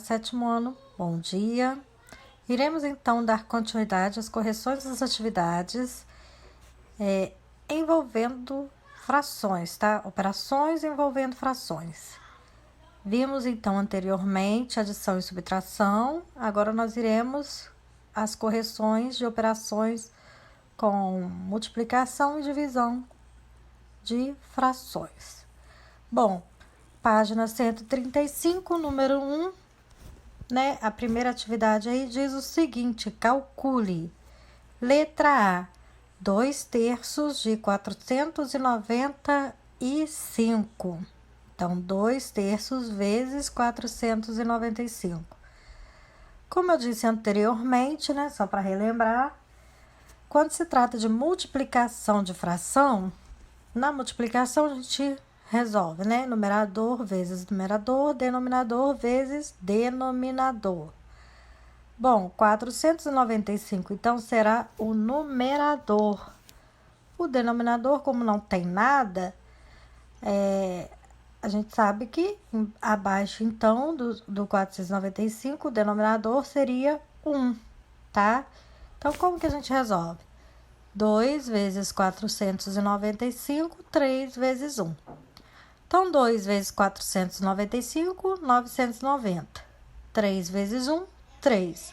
sétimo ano, bom dia. Iremos então dar continuidade às correções das atividades envolvendo frações, tá? Operações envolvendo frações. Vimos então anteriormente adição e subtração, agora nós iremos as correções de operações com multiplicação e divisão de frações. Bom, página 135, número 1, né? A primeira atividade aí diz o seguinte: calcule. Letra A, 2/3 de 495. Então, 2/3 vezes 495. Como eu disse anteriormente, né? Só para relembrar, quando se trata de multiplicação de fração, na multiplicação a gente resolve, né? Numerador vezes numerador, denominador vezes denominador. Bom, 495, então, será o numerador. O denominador, como não tem nada, a gente sabe que abaixo, então, do 495, o denominador seria 1, tá? Então, como que a gente resolve? 2 vezes 495, 3 vezes 1. Então, 2 vezes 495, 990. 3 vezes 1, 3.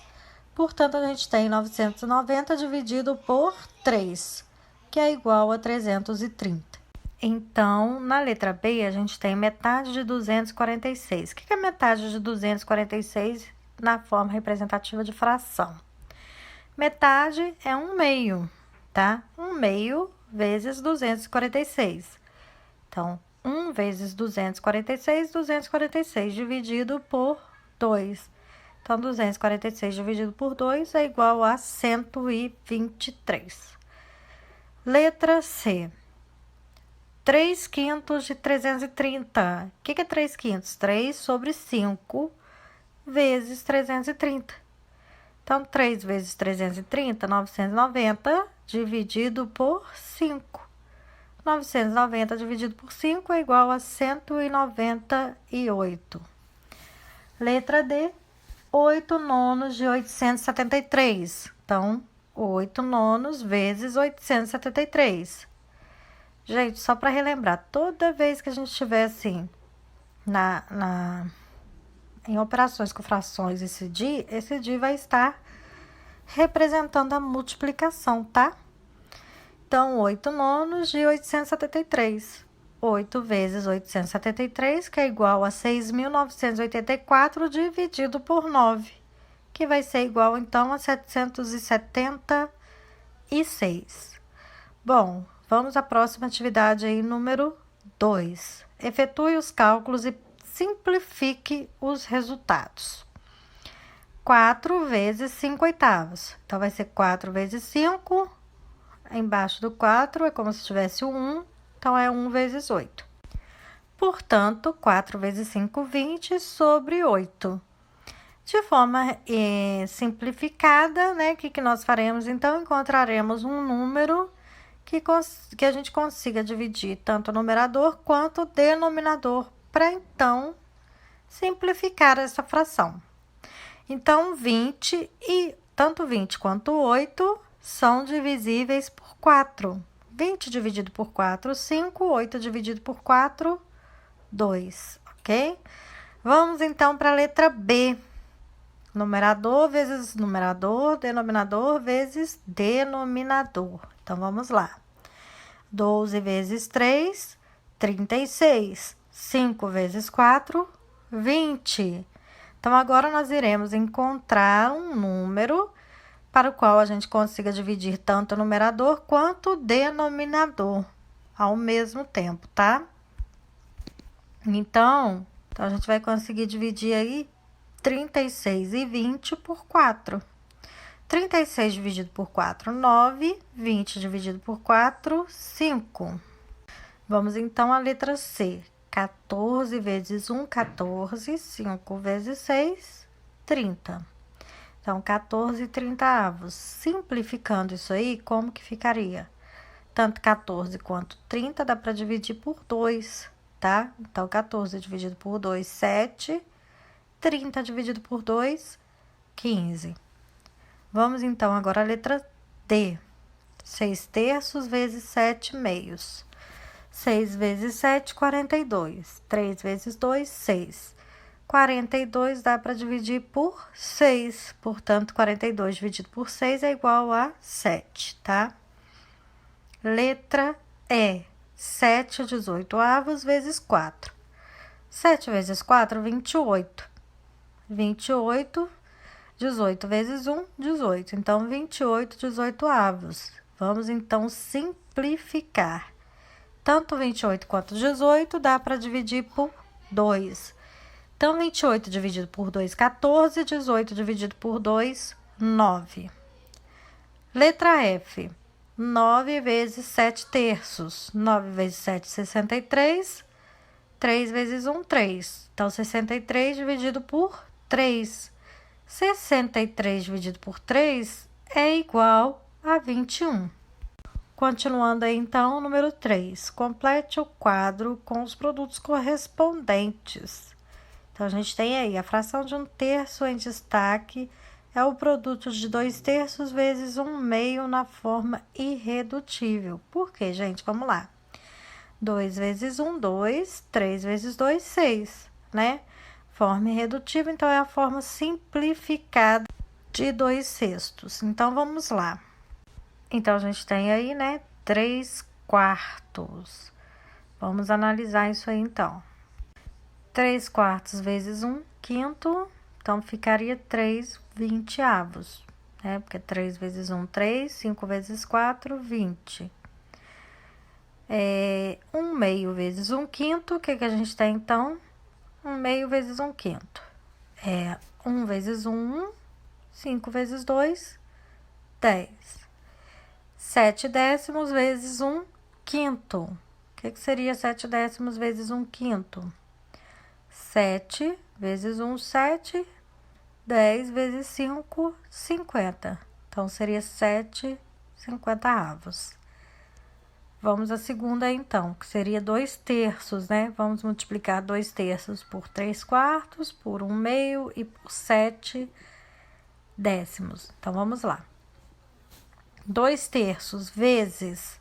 Portanto, a gente tem 990 dividido por 3, que é igual a 330. Então, na letra B, a gente tem metade de 246. O que é metade de 246 na forma representativa de fração? Metade é 1/2, tá? 1/2 vezes 246. Então, 1 vezes 246, 246 dividido por 2. Então, 246 dividido por 2 é igual a 123. Letra C. 3/5 de 330. O que é 3/5? 3 sobre 5 vezes 330. Então, 3 vezes 330, 990, dividido por 5. 990 dividido por 5 é igual a 198. Letra D. 8/9 de 873. Então, 8/9 vezes 873. Gente, só para relembrar, toda vez que a gente tiver assim, em operações com frações, esse DI vai estar representando a multiplicação, tá? Então, 8/9 de 873. 8 vezes 873, que é igual a 6.984 dividido por 9, que vai ser igual, então, a 776. Bom, vamos à próxima atividade aí, número 2. Efetue os cálculos e simplifique os resultados. 4 vezes 5/8. Então, vai ser 4 vezes 5. Embaixo do 4 é como se tivesse o 1. Então, é 1 vezes 8. Portanto, 4 vezes 5, 20 sobre 8. De forma simplificada, né? O que nós faremos? Então, encontraremos um número que a gente consiga dividir tanto o numerador quanto o denominador, para então simplificar essa fração. Então, 20 e tanto 20 quanto 8 são divisíveis por 4. 20 dividido por 4, 5. 8 dividido por 4, 2, ok? Vamos, então, para a letra B. Numerador vezes numerador, denominador vezes denominador. Então, vamos lá. 12 vezes 3, 36. 5 vezes 4, 20. Então, agora nós iremos encontrar um número para o qual a gente consiga dividir tanto o numerador quanto o denominador ao mesmo tempo, tá? Então, a gente vai conseguir dividir aí 36 e 20 por 4. 36 dividido por 4, 9. 20 dividido por 4, 5. Vamos, então, à letra C. 14 vezes 1, 14. 5 vezes 6, 30. Então, 14/30. Simplificando isso aí, como que ficaria? Tanto 14 quanto 30 dá para dividir por 2, tá? Então, 14 dividido por 2, 7. 30 dividido por 2, 15. Vamos, então, agora a letra D. 6 terços vezes 7 meios. 6 vezes 7, 42. 3 vezes 2, 6. 42 dá para dividir por 6. Portanto, 42 dividido por 6 é igual a 7, tá? Letra E. 7 18avos vezes 4. 7 vezes 4, 28. 28, 18 vezes 1, 18. Então, 28 18avos. Vamos, então, simplificar. Tanto 28 quanto 18 dá para dividir por 2. Então, 28 dividido por 2, 14. 18 dividido por 2, 9. Letra F. 9 vezes 7 terços. 9 vezes 7, 63. 3 vezes 1, 3. Então, 63 dividido por 3. 63 dividido por 3 é igual a 21. Continuando aí, então, número 3. Complete o quadro com os produtos correspondentes. Então, a gente tem aí a fração de 1/3 em destaque é o produto de 2/3 vezes 1/2 na forma irredutível. Por quê, gente? Vamos lá. 2 vezes 1, 2. 3 vezes 2, 6, né? Forma irredutível, então, é a forma simplificada de 2/6. Então, vamos lá. Então, a gente tem aí, né, 3/4. Vamos analisar isso aí, então. 3/4 vezes 1/5, então, ficaria 3/20avos, né? Porque 3 vezes 1, 3, 5 vezes 4, 20. 1/2 vezes 1/5, o que que a gente tem, então? 1/2 vezes 1/5. 1 vezes 1, 1. 5 vezes 2, 10. 7 décimos vezes 1/5. O que que seria 7 décimos vezes 1/5? 7 vezes 1, 7. 10 vezes 5, 50. Então, seria 7 50avos. Vamos à segunda, então, que seria 2/3, né? Vamos multiplicar 2/3 por 3/4, por 1/2 e por 7 décimos. Então, vamos lá. 2/3 vezes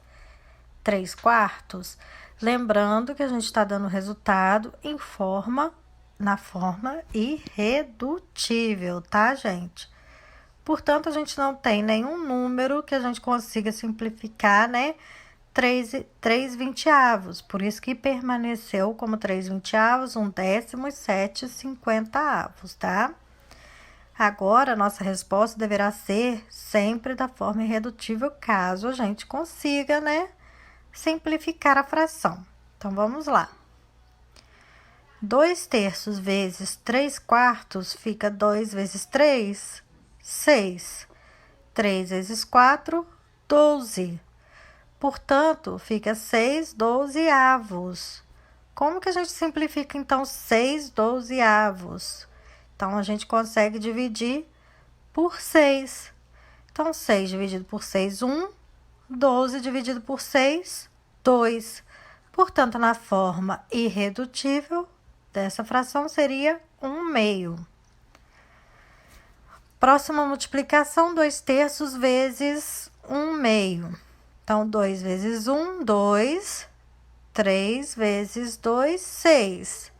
3/4, lembrando que a gente está dando resultado na forma irredutível, tá, gente? Portanto, a gente não tem nenhum número que a gente consiga simplificar, né? 3/20avos, por isso que permaneceu como 3/20avos, 1/10 e 7 50avos, tá? Agora, a nossa resposta deverá ser sempre da forma irredutível, caso a gente consiga, né, simplificar a fração. Então, vamos lá. 2/3 vezes 3/4 fica 2 vezes 3, 6. 3 vezes 4, 12. Portanto, fica 6 12avos. Como que a gente simplifica, então, 6 12avos? Então, a gente consegue dividir por 6. Então, 6 dividido por 6, 1. 12 dividido por 6, 2. Portanto, na forma irredutível dessa fração seria 1/2. Próxima multiplicação, 2/3 vezes 1/2. Então, 2 vezes 1, 2. 3 vezes 2, 6.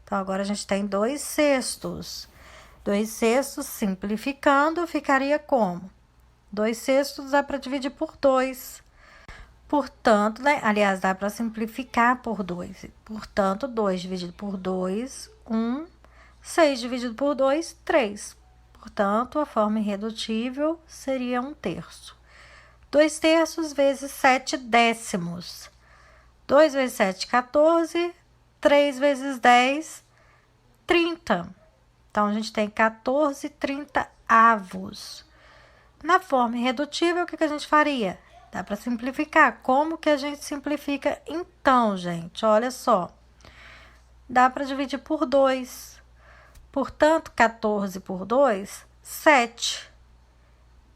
Então, agora a gente tem 2/6. 2/6, simplificando, ficaria como? 2/6 dá para dividir por 2. Portanto, né? Aliás, dá para simplificar por 2. Portanto, 2 dividido por 2, 1. 6 dividido por 2, 3. Portanto, a forma irredutível seria 1/3. 2/3 vezes 7 décimos. 2 vezes 7, 14. 3 vezes 10, 30. Então, a gente tem 14 30avos. Na forma irredutível, o que a gente faria? Dá para simplificar. Como que a gente simplifica, então, gente? Olha só. Dá para dividir por 2. Portanto, 14 por 2, 7.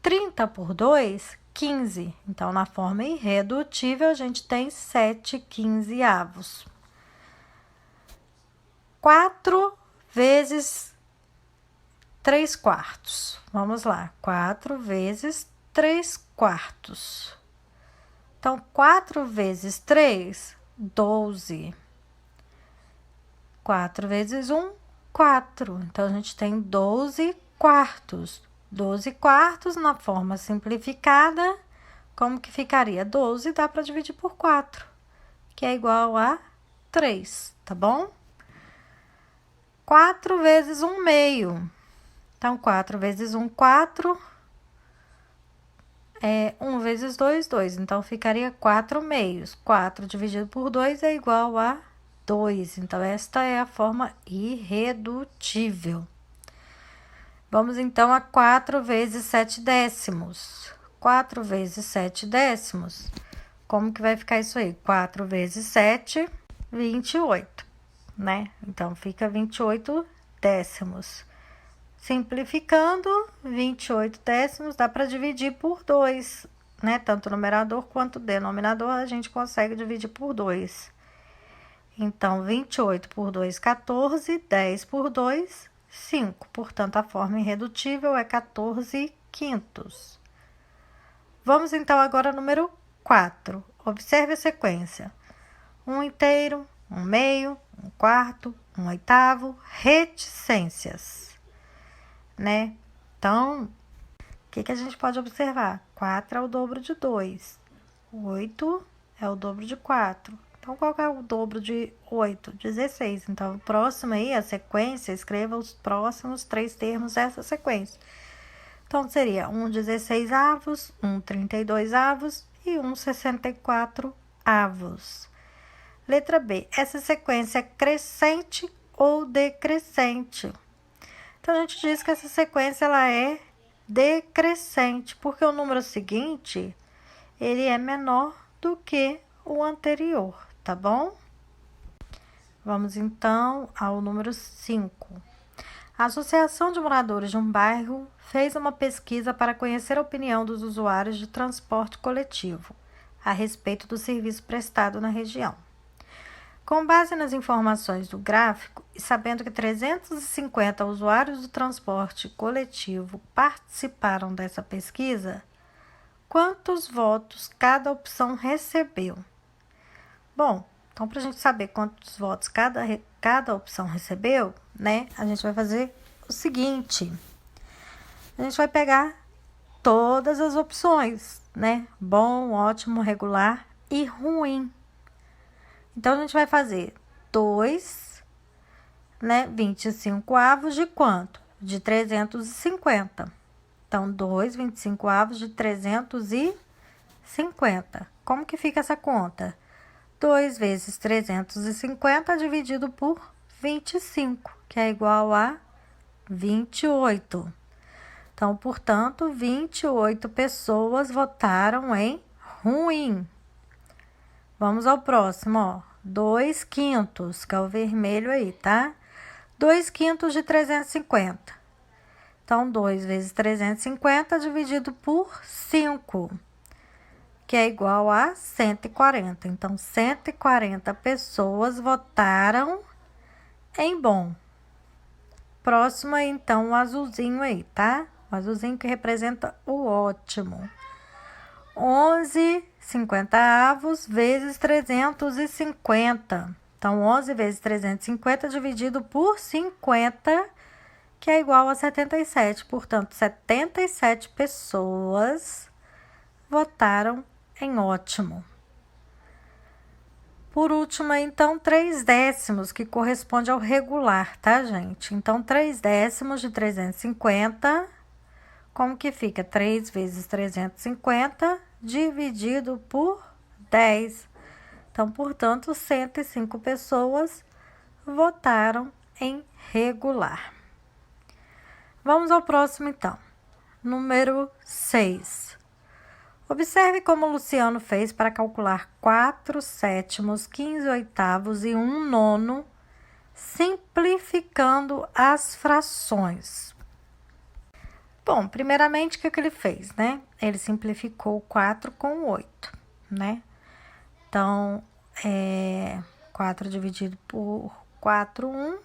30 por 2, 15. Então, na forma irredutível, a gente tem 7 15avos. 4 vezes 3 quartos. Vamos lá, 4 vezes 3 quartos. Então, 4 vezes 3, 12. 4 vezes 1, 4. Então, a gente tem 12 quartos. 12 quartos na forma simplificada, como que ficaria? 12 dá para dividir por 4, que é igual a 3, tá bom? 4 vezes 1 meio. Então, 4 vezes 1, 4. 1 vezes 2, 2. Então, ficaria 4 meios. 4 dividido por 2 é igual a 2. Então, esta é a forma irredutível. Vamos, então, a 4 vezes 7 décimos. 4 vezes 7 décimos. Como que vai ficar isso aí? 4 vezes 7, 28, né? Então, fica 28 décimos. Simplificando, 28 décimos dá para dividir por 2, né? Tanto o numerador quanto o denominador a gente consegue dividir por 2. Então, 28 por 2, 14, 10 por 2, 5. Portanto, a forma irredutível é 14 quintos. Vamos, então, agora ao número 4. Observe a sequência. 1 inteiro, 1 meio, 1 quarto, 1 oitavo, reticências, né? Então, o que a gente pode observar? 4 é o dobro de 2. 8 é o dobro de 4. Então, qual é o dobro de 8? 16. Então, o próximo aí, a sequência, escreva os próximos 3 termos dessa sequência. Então, seria 1 16 avos, 1 32 avos e 1 64 avos. Letra B. Essa sequência é crescente ou decrescente? Então, a gente diz que essa sequência ela é decrescente, porque o número seguinte, ele é menor do que o anterior, tá bom? Vamos, então, ao número 5. A Associação de Moradores de um Bairro fez uma pesquisa para conhecer a opinião dos usuários de transporte coletivo a respeito do serviço prestado na região. Com base nas informações do gráfico e sabendo que 350 usuários do transporte coletivo participaram dessa pesquisa, quantos votos cada opção recebeu? Bom, então para a gente saber quantos votos cada opção recebeu, né, a gente vai fazer o seguinte. A gente vai pegar todas as opções, né, bom, ótimo, regular e ruim. Então, a gente vai fazer 2, né, 25 avos de quanto? De 350. Então, 2, 25 avos de 350. Como que fica essa conta? 2 vezes 350 dividido por 25, que é igual a 28. Então, portanto, 28 pessoas votaram em ruim. Vamos ao próximo, ó. 2 quintos, que é o vermelho aí, tá? 2 quintos de 350. Então, 2 vezes 350 dividido por 5, que é igual a 140. Então, 140 pessoas votaram em bom. Próximo aí, então, o azulzinho aí, tá? O azulzinho que representa o ótimo. 11 50 avos vezes 350. Então, 11 vezes 350 dividido por 50, que é igual a 77. Portanto, 77 pessoas votaram em ótimo. Por último, então, 3 décimos, que corresponde ao regular, tá, gente? Então, 3 décimos de 350, como que fica? 3 vezes 350 dividido por 10. Então, portanto, 105 pessoas votaram em regular. Vamos ao próximo, então. Número 6. Observe como o Luciano fez para calcular 4 sétimos, 15 oitavos e 1 nono, simplificando as frações. Bom, primeiramente, o que ele fez, né? Ele simplificou 4 com 8, né? Então, 4 dividido por 4, 1.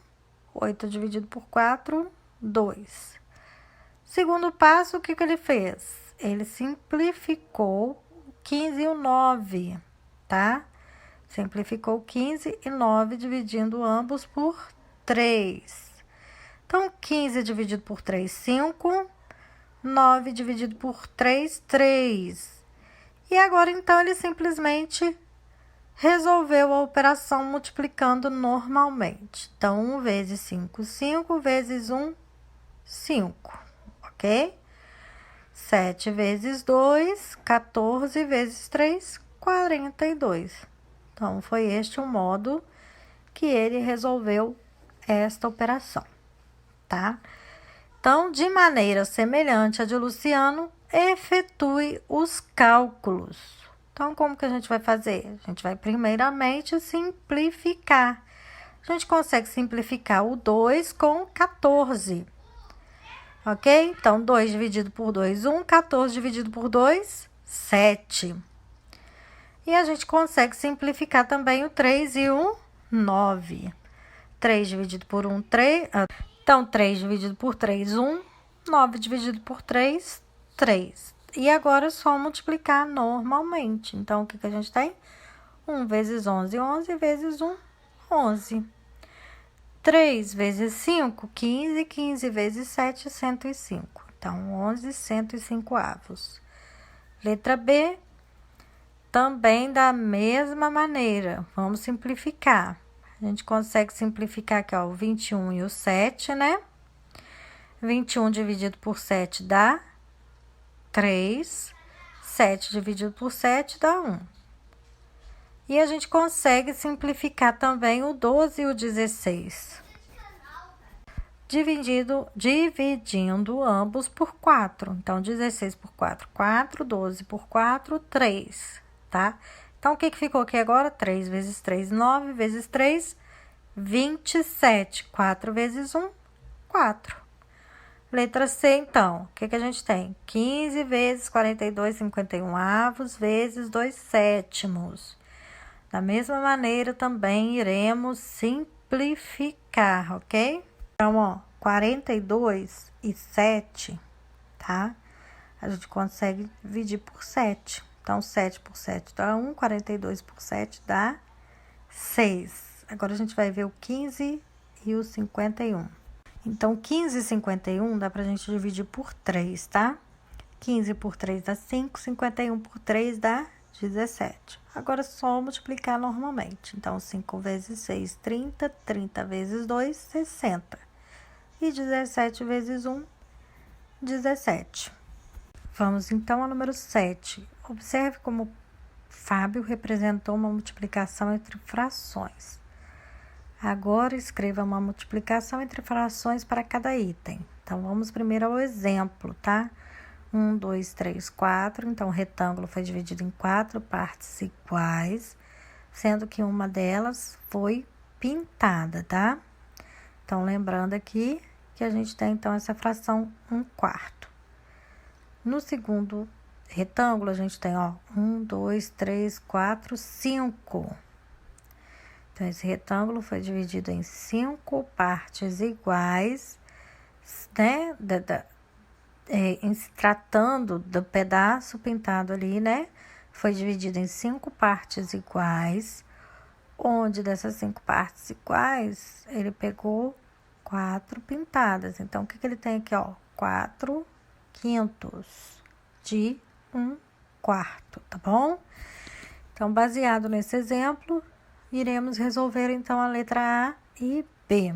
8 dividido por 4, 2. Segundo passo, o que ele fez? Ele simplificou 15 e o 9, tá? Simplificou 15 e 9, dividindo ambos por 3. Então, 15 dividido por 3, 5. 9 dividido por 3, 3. E agora, então, ele simplesmente resolveu a operação multiplicando normalmente. Então, 1 vezes 5, 5 vezes 1, 5, ok? 7 vezes 2, 14 vezes 3, 42. Então, foi este o modo que ele resolveu esta operação, tá? Então, de maneira semelhante à de Luciano, efetue os cálculos. Então, como que a gente vai fazer? A gente vai primeiramente simplificar. A gente consegue simplificar o 2 com 14. Ok? Então, 2 dividido por 2, 1. 14 dividido por 2, 7. E a gente consegue simplificar também o 3 e o 9. 3 dividido por 1, 3. Então, 3 dividido por 3, 1. 9 dividido por 3, 3. E agora é só multiplicar normalmente. Então, o que a gente tem? 1 vezes 11, 11 vezes 1, 11. 3 vezes 5, 15. 15 vezes 7, 105. Então, 11, 105 avos. Letra B, também da mesma maneira. Vamos simplificar. A gente consegue simplificar aqui, ó, o 21 e o 7, né? 21 dividido por 7 dá 3. 7 dividido por 7 dá 1. E a gente consegue simplificar também o 12 e o 16. Dividindo ambos por 4. Então, 16 por 4, 4. 12 por 4, 3, tá? Então, o que ficou aqui agora? 3 vezes 3, 9 vezes 3, 27. 4 vezes 1, 4. Letra C, então, o que a gente tem? 15 vezes 42, 51 avos, vezes 2 sétimos. Da mesma maneira, também iremos simplificar, ok? Então, ó, 42 e 7, tá? A gente consegue dividir por 7. Então, 7 por 7 dá 1, 42 por 7 dá 6. Agora, a gente vai ver o 15 e o 51. Então, 15 e 51 dá pra gente dividir por 3, tá? 15 por 3 dá 5, 51 por 3 dá 17. Agora, é só multiplicar normalmente. Então, 5 vezes 6, 30. 30 vezes 2, 60. E 17 vezes 1, 17. Vamos, então, ao número 7. Observe como Fábio representou uma multiplicação entre frações. Agora, escreva uma multiplicação entre frações para cada item. Então, vamos primeiro ao exemplo, tá? 1, 2, 3, 4. Então, o retângulo foi dividido em 4 partes iguais, sendo que uma delas foi pintada, tá? Então, lembrando aqui que a gente tem, então, essa fração 1/4. No segundo retângulo, a gente tem, ó, 1, 2, 3, 4, 5. Então, esse retângulo foi dividido em 5 partes iguais, né? Em se tratando do pedaço pintado ali, né? Foi dividido em 5 partes iguais, onde dessas 5 partes iguais, ele pegou 4 pintadas. Então, o que ele tem aqui, ó? 4 quintos de 1/4, tá bom? Então, baseado nesse exemplo, iremos resolver, então, a letra A e B.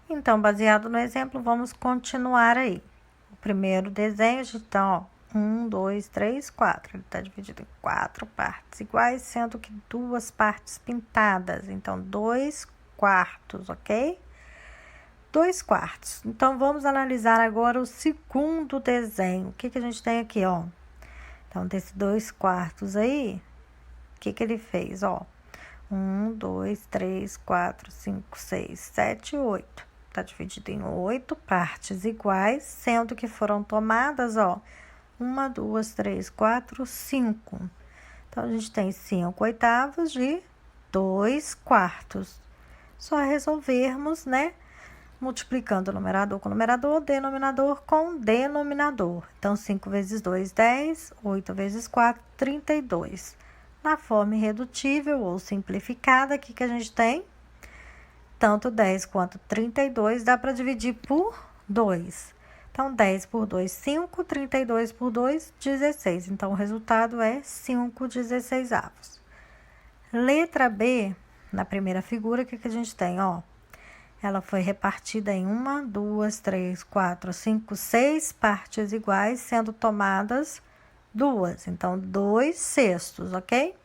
Então, baseado no exemplo, vamos continuar aí. O primeiro desenho, a gente tá, ó, 1, 2, 3, 4. Ele tá dividido em 4 partes iguais, sendo que 2 partes pintadas. Então, 2/4, ok? 2/4. Então, vamos analisar agora o segundo desenho. O que a gente tem aqui, ó? Então, desse 2/4 aí, o que ele fez, ó? 1, 2, 3, 4, 5, 6, 7, 8. Tá dividido em 8 partes iguais, sendo que foram tomadas, ó, 1, 2, 3, 4, 5. Então, a gente tem 5/8 de 2/4. Só resolvermos, né, multiplicando o numerador com o numerador, denominador com denominador. Então, 5 vezes 2, 10, 8 vezes 4, 32. Na forma irredutível ou simplificada, aqui que a gente tem, tanto 10 quanto 32 dá para dividir por 2. Então, 10 por 2, 5, 32 por 2, 16. Então, o resultado é 5/16. Letra B, na primeira figura, o que a gente tem? Ó, ela foi repartida em 1, 2, 3, 4, 5, 6 partes iguais, sendo tomadas 2. Então, 2 sextos, ok?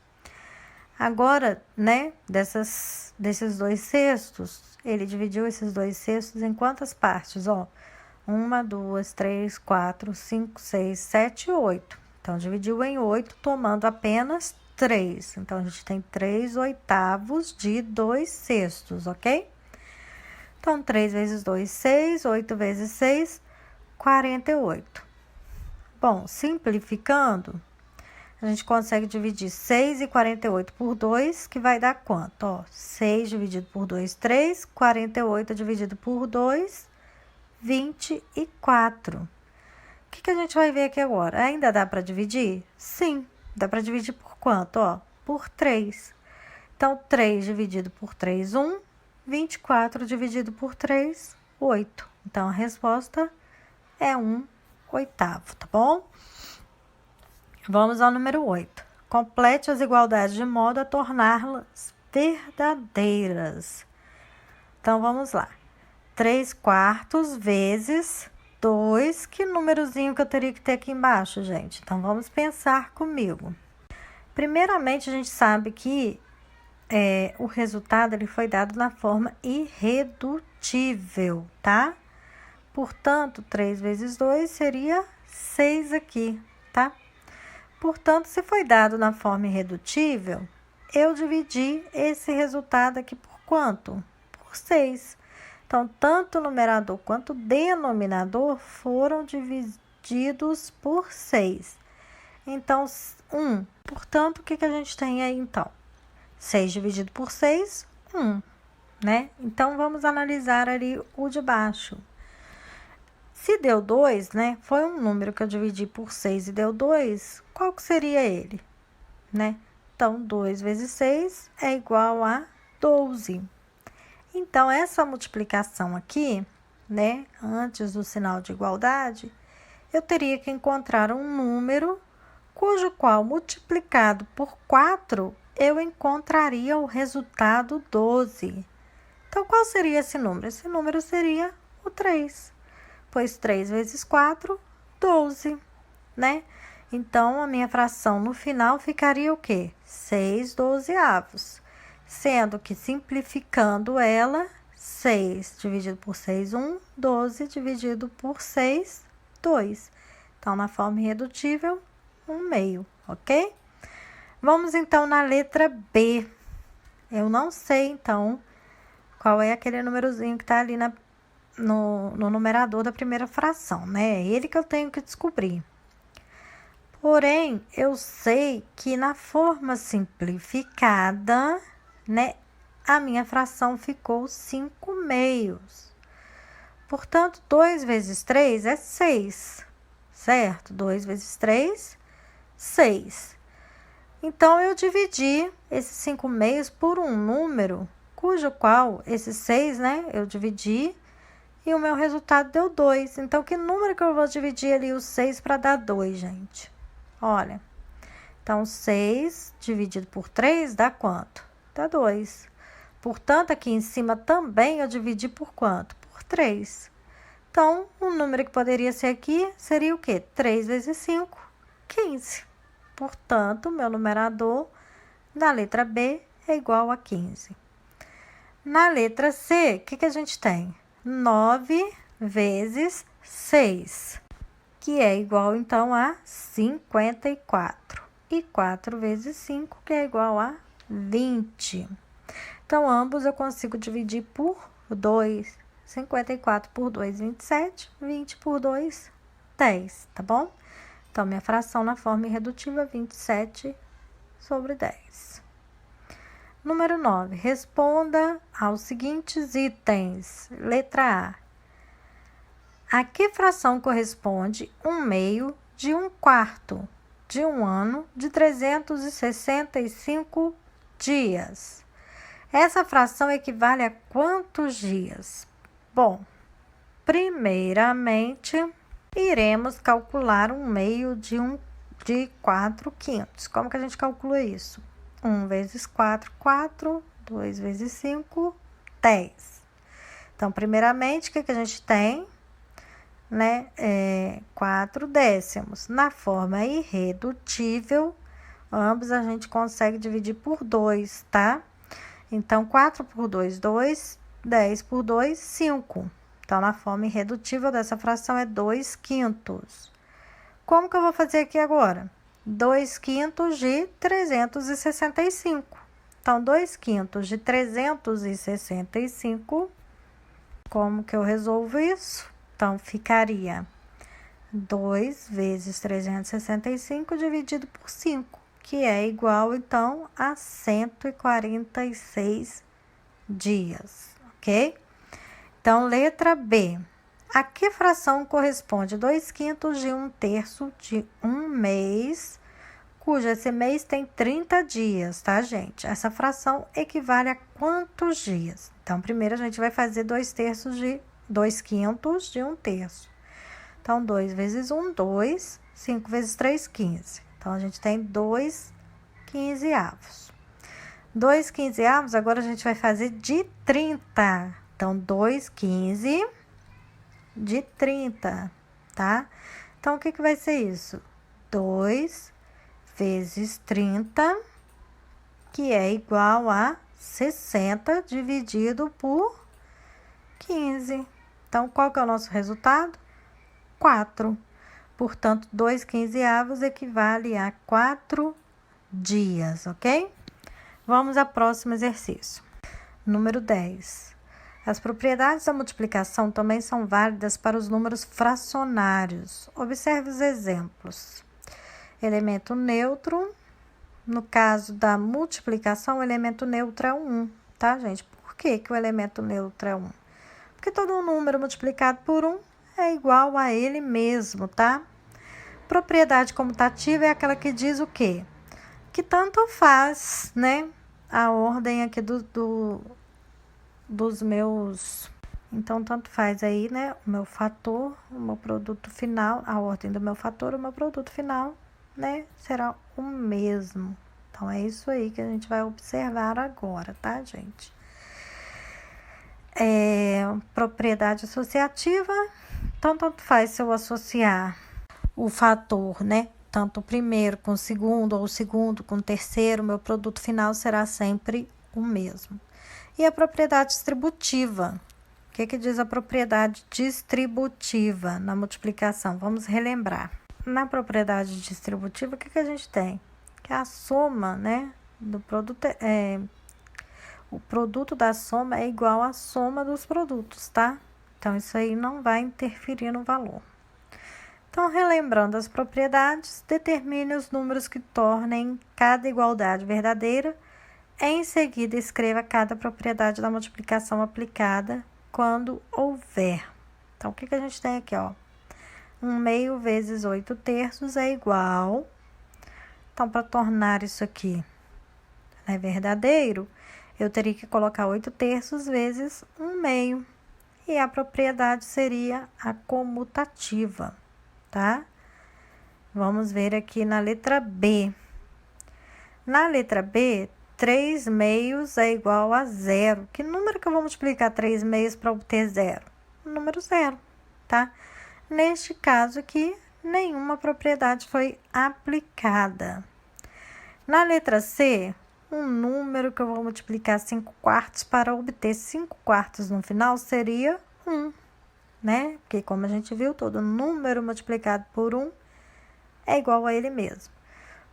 Agora, né, desses 2 sextos, ele dividiu esses 2 sextos em quantas partes? Ó, 1, 2, 3, 4, 5, 6, 7, 8. Então, dividiu em 8, tomando apenas 3. Então, a gente tem 3/8 de 2 sextos, ok? Então, 3 vezes 2, 6. 8 vezes 6, 48. Bom, simplificando, a gente consegue dividir 6 e 48 por 2, que vai dar quanto? Ó, 6 dividido por 2, 3. 48 dividido por 2, 24. O que a gente vai ver aqui agora? Ainda dá para dividir? Sim, dá para dividir por quanto? Ó, por 3. Então, 3 dividido por 3, 1. 24 dividido por 3, 8. Então, a resposta é 1/8, tá bom? Vamos ao número 8. Complete as igualdades de modo a torná-las verdadeiras. Então, vamos lá. 3/4 vezes 2. Que númerozinho que eu teria que ter aqui embaixo, gente? Então, vamos pensar comigo. Primeiramente, a gente sabe que o resultado ele foi dado na forma irredutível, tá? Portanto, 3 vezes 2 seria 6 aqui, tá? Portanto, se foi dado na forma irredutível, eu dividi esse resultado aqui por quanto? Por 6. Então, tanto o numerador quanto o denominador foram divididos por 6. Então, 1. Portanto, o que a gente tem aí, então? 6 dividido por 6, 1, né? Então, vamos analisar ali o de baixo. Se deu 2, né? Foi um número que eu dividi por 6 e deu 2, qual que seria ele, né? Então, 2 vezes 6 é igual a 12. Então, essa multiplicação aqui, né? Antes do sinal de igualdade, eu teria que encontrar um número cujo qual, multiplicado por 4, eu encontraria o resultado 12. Então, qual seria esse número? Esse número seria o 3, pois 3 vezes 4, 12, né? Então, a minha fração no final ficaria o quê? 6/12, sendo que simplificando ela, 6 dividido por 6, 1, 12 dividido por 6, 2. Então, na forma irredutível, 1/2, ok? Vamos, então, na letra B. Eu não sei, então, qual é aquele númerozinho que está ali no numerador da primeira fração, né? É ele que eu tenho que descobrir. Porém, eu sei que na forma simplificada, né, a minha fração ficou 5/2. Portanto, 2 vezes 3 é 6, certo? 2 vezes 3, 6. Então, eu dividi esses 5/2 por um número, cujo qual, esse 6, né, eu dividi, e o meu resultado deu 2. Então, que número que eu vou dividir ali o 6 para dar 2, gente? Olha, então, 6 dividido por 3 dá quanto? Dá 2. Portanto, aqui em cima também eu dividi por quanto? Por 3. Então, o número que poderia ser aqui seria o quê? 3 vezes 5, 15. Portanto, meu numerador da letra B é igual a 15. Na letra C, o que a gente tem? 9 vezes 6, que é igual, então, a 54. E 4 vezes 5, que é igual a 20. Então, ambos eu consigo dividir por 2. 54 por 2, 27. 20 por 2, 10, tá bom? Então, minha fração na forma irredutível é 27/10. Número 9. Responda aos seguintes itens. Letra A. A que fração corresponde 1/2 de 1/4 de um ano de 365 dias? Essa fração equivale a quantos dias? Bom, primeiramente, iremos calcular 1/2 de 4/5. Como que a gente calcula isso? 1 vezes 4, 4. 2 vezes 5, 10. Então, primeiramente, o que a gente tem? 4 décimos. Na forma irredutível, ambos a gente consegue dividir por 2, tá? Então, 4 por 2, 2. 10 por 2, 5. Então, na forma irredutível dessa fração é 2/5. Como que eu vou fazer aqui agora? 2/5 de 365. Então, 2/5 de 365. Como que eu resolvo isso? Então, ficaria 2 vezes 365 dividido por 5, que é igual, então, a 146 dias, ok? Então, letra B. A que fração corresponde 2/5 de 1/3 de um mês, cujo esse mês tem 30 dias, tá, gente? Essa fração equivale a quantos dias? Então, primeiro a gente vai fazer 2/3 de 2/5 de 1/3. Então, 2 vezes 1, 2. 5 vezes 3, 15. Então, a gente tem 2/15. 2/15, agora a gente vai fazer de 30. Então, 2/15 de 30, tá? Então, o que vai ser isso? 2 vezes 30, que é igual a 60 dividido por 15. Então, qual que é o nosso resultado? 4. Portanto, 2/15 equivale a 4 dias, ok? Vamos ao próximo exercício. Número 10. As propriedades da multiplicação também são válidas para os números fracionários. Observe os exemplos. Elemento neutro. No caso da multiplicação, o elemento neutro é 1, tá, gente? Por que o elemento neutro é 1? Porque todo número multiplicado por 1 é igual a ele mesmo, tá? Propriedade comutativa é aquela que diz o quê? Que tanto faz, né? A ordem aqui dos meus... Então, tanto faz aí, né? O meu fator, o meu produto final, a ordem do meu fator, o meu produto final, né? Será o mesmo. Então, é isso aí que a gente vai observar agora, tá, gente? Propriedade associativa. Então, tanto faz se eu associar o fator, né? Tanto o primeiro com o segundo, ou o segundo com o terceiro, meu produto final será sempre o mesmo. E a propriedade distributiva. O que diz a propriedade distributiva na multiplicação? Vamos relembrar. Na propriedade distributiva, o que a gente tem? Que a soma, né, do produto o produto da soma é igual à soma dos produtos, tá? Então, isso aí não vai interferir no valor. Então, relembrando as propriedades, determine os números que tornem cada igualdade verdadeira. Em seguida, escreva cada propriedade da multiplicação aplicada quando houver. Então, o que a gente tem aqui, ó? 1/2 vezes 8/3 é igual. Então, para tornar isso aqui verdadeiro, eu teria que colocar 8/3 vezes 1/2. E a propriedade seria a comutativa, tá? Vamos ver aqui na letra B. Na letra B, 3/2 é igual a 0. Que número que eu vou multiplicar 3/2 para obter 0? O número 0, tá? Neste caso aqui, nenhuma propriedade foi aplicada. Na letra C, um número que eu vou multiplicar 5/4 para obter 5/4 no final seria 1, né? Porque como a gente viu, todo número multiplicado por 1 é igual a ele mesmo.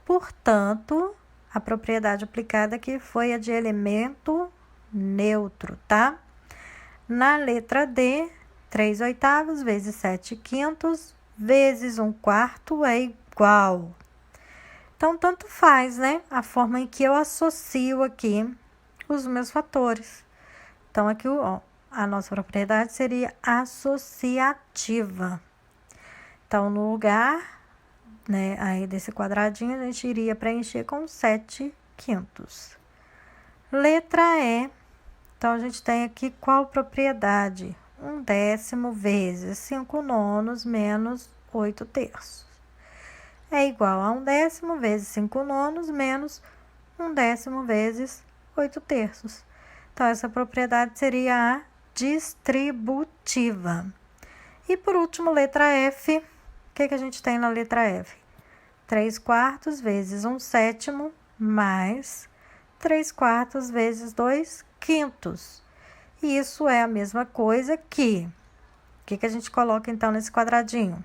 Portanto, a propriedade aplicada aqui foi a de elemento neutro, tá? Na letra D, 3/8 vezes 7/5 vezes 1/4 é igual. Então, tanto faz, né? A forma em que eu associo aqui múltiplos dos meus fatores. Então, aqui a nossa propriedade seria associativa. Então, no lugar, né, aí desse quadradinho, a gente iria preencher com 7/5. Letra E. Então, a gente tem aqui qual propriedade? 1/10 vezes 5/9 menos 8/3. É igual a 1/10 vezes 5/9 menos 1/10 vezes 8/3. Então, essa propriedade seria a distributiva. E, por último, letra F. O que a gente tem na letra F? 3/4 vezes 1/7 mais 3/4 vezes 2/5. E isso é a mesma coisa que... O que a gente coloca, então, nesse quadradinho?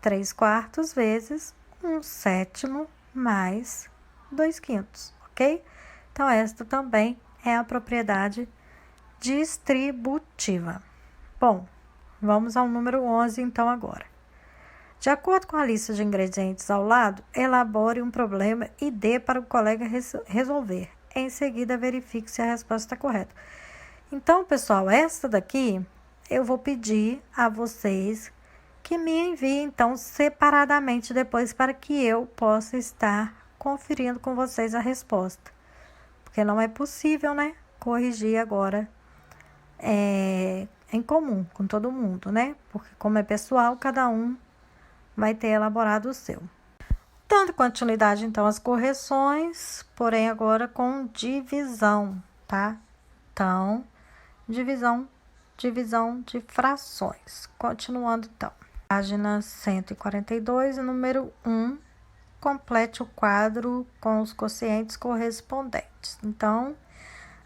3/4 vezes 1/7 mais 2/5, ok? Então, esta também é a propriedade distributiva. Bom, vamos ao número 11, então, agora. De acordo com a lista de ingredientes ao lado, elabore um problema e dê para o colega resolver. Em seguida, verifique se a resposta está correta. Então, pessoal, esta daqui eu vou pedir a vocês que me enviem, então, separadamente depois para que eu possa estar conferindo com vocês a resposta. Porque não é possível, né, corrigir agora em comum com todo mundo, né? Porque como é pessoal, cada um vai ter elaborado o seu. Dando continuidade, então, às correções, porém agora com divisão, tá? Então, divisão de frações. Continuando, então. Página 142, número 1. Complete o quadro com os quocientes correspondentes. Então,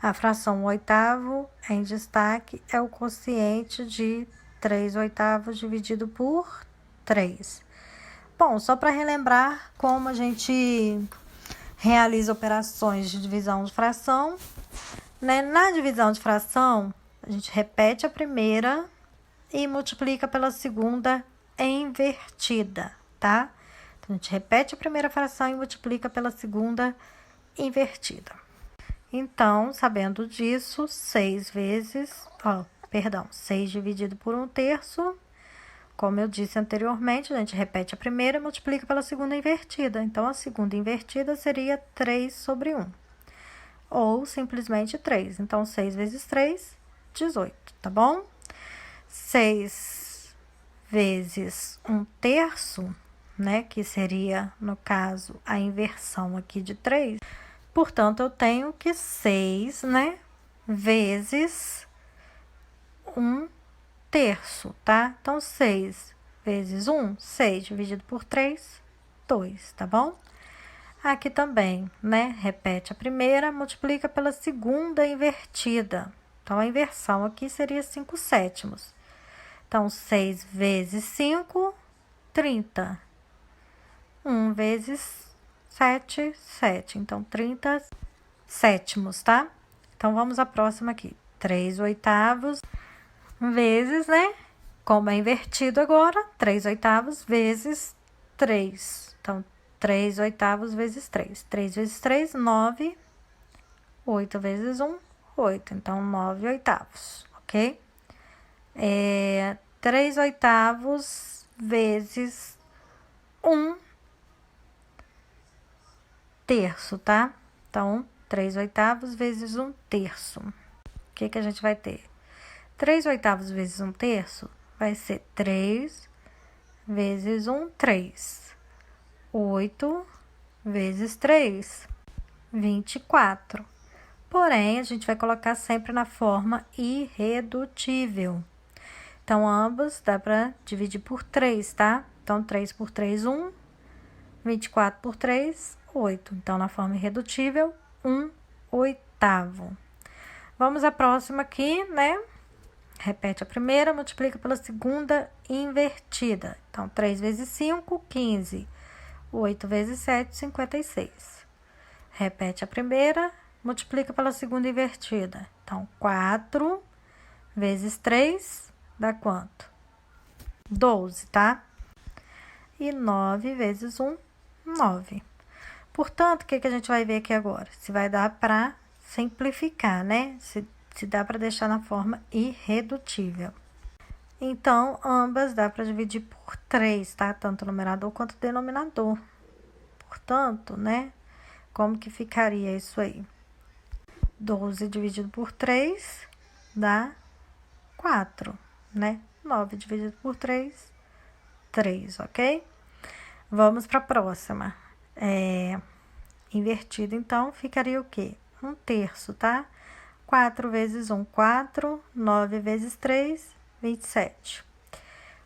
a fração 1/8 em destaque é o quociente de 3/8 dividido por 3. Bom, só para relembrar como a gente realiza operações de divisão de fração, né? Na divisão de fração, a gente repete a primeira e multiplica pela segunda invertida, tá? Então, a gente repete a primeira fração e multiplica pela segunda invertida. Então, sabendo disso, 6 dividido por 1/3, como eu disse anteriormente, a gente repete a primeira e multiplica pela segunda invertida. Então, a segunda invertida seria 3/1. Ou simplesmente 3. Então, 6 vezes 3, 18, tá bom? 6 vezes 1/3, né? Que seria, no caso, a inversão aqui de 3. Portanto, eu tenho que 6, né? Vezes 1/3, tá? Então, 6 vezes 1, 6 dividido por 3, 2, tá bom? Aqui também, né? Repete a primeira, multiplica pela segunda invertida. Então, a inversão aqui seria 5/7. Então, 6 vezes 5, 30. 1 vezes 7, 7. Então, 30/7, tá? Então, vamos à próxima aqui. 3/8 vezes, né? Como é invertido agora, 3/8 vezes 3. Então, 3/8 vezes 3. 3 vezes 3, 9. 8 vezes 1, 8. Então, 9/8, ok? 3/8 vezes 1/3, tá? Então, 3/8 vezes 1/3. O que a gente vai ter? 3/8 vezes 1/3 vai ser 3 vezes 1, 3. 8 vezes 3, 24. Porém, a gente vai colocar sempre na forma irredutível. Então, ambos dá para dividir por 3, tá? Então, 3 por 3, 1. 24 por 3, 8. Então, na forma irredutível, 1/8. Vamos à próxima aqui, né? Repete a primeira, multiplica pela segunda invertida. Então, 3 vezes 5, 15. 8 vezes 7, 56. Repete a primeira, multiplica pela segunda invertida. Então, 4 vezes 3 dá quanto? 12, tá? E 9 vezes 1, 9. Portanto, o que a gente vai ver aqui agora? Se vai dar para simplificar, né? Se dá para deixar na forma irredutível. Então, ambas dá para dividir por 3, tá? Tanto o numerador quanto o denominador. Portanto, né? Como que ficaria isso aí? 12 dividido por 3 dá 4, né? 9 dividido por 3, 3, ok? Vamos para a próxima. Invertido, então, ficaria o quê? 1/3, tá? 4 vezes 1, 4. 9 vezes 3, 27.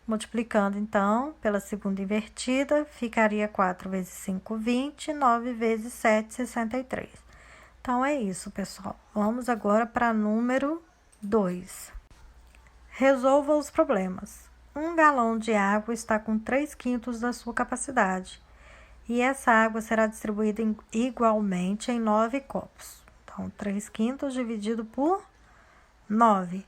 Multiplicando, então, pela segunda invertida, ficaria 4 vezes 5, 20. 9 vezes 7, 63. Então, é isso, pessoal. Vamos agora para número 2. Resolva os problemas. 1 galão de água está com 3/5 da sua capacidade. E essa água será distribuída igualmente em 9 copos. Então, 3/5 dividido por 9.